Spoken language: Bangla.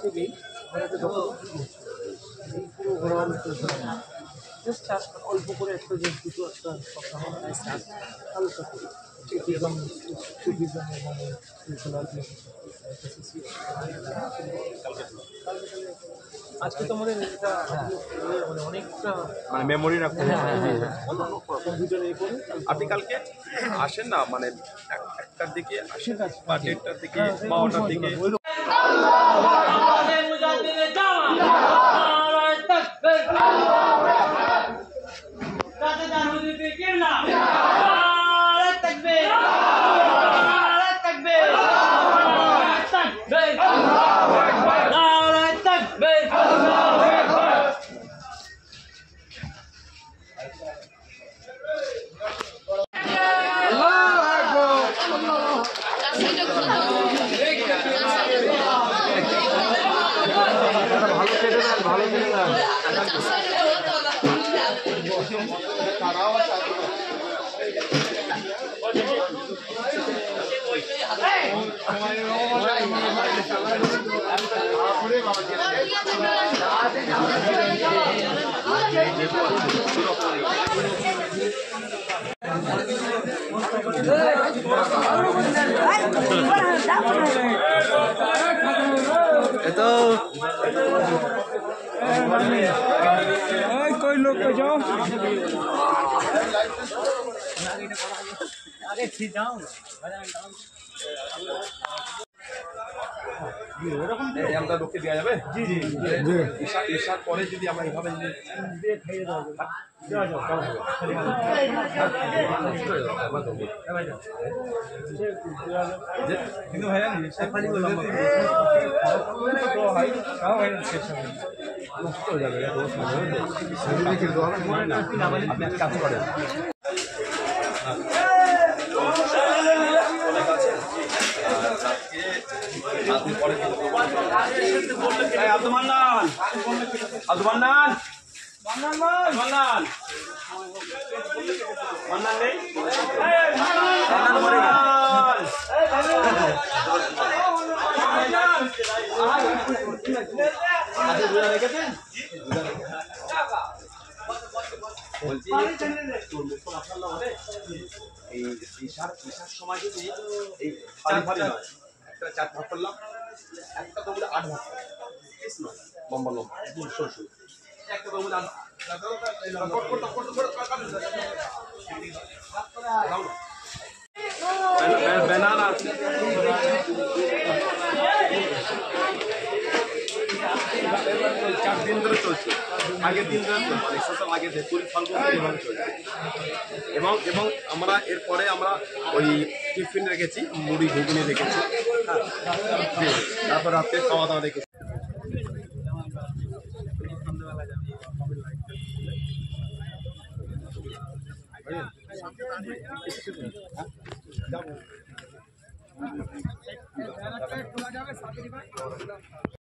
থেকেই পুরো ওভারঅল জাস্ট অল্প করে একটা জাস্ট দুটো একটা সপ্তাহ আলোচনা করি ট্যুরিজম এবং আজকে তো আমাদের এটা মানে অনেকটা মানে মেমোরি রাখতে কম্পিউটারে এ করে আপনি কালকে আসেন না মানে একটার দিকে আসেন বা দেড়টার দিকে 12টার দিকে कोई लोग को जाओ आगे ठीक जाओ আমরা লোককে দেওয়া যাবে জি জি ঈশার পরে যদি আমরা এইভাবে যদি খাইয়ে দেওয়া কিন্তু ভাইয়া নষ্ট হয়ে যাবে আপনি এক কাজ করেন আব্দুল মান্নান নেই বলছি তোর মুখ আপনার হবে এই ঈশার সময় যদি এই ফালি ফালি নয় একটা 4 ভাগ করলাম একটা তো বলে 8 ভাগ নয় লম্বা লম্বা সরু একটা তো বলে ব্যানানা 4 দিন ধরে চলছে আগের দিন ধরে মানে সোশ্যাল আগে পুরি ফাল্গুন এভাবে চলছে এবং আমরা এরপরে আমরা ওই টিফিন রেখেছি মুড়ি ঘুগনি রেখেছি তারপর রাত্রে খাওয়া দাওয়া রেখেছি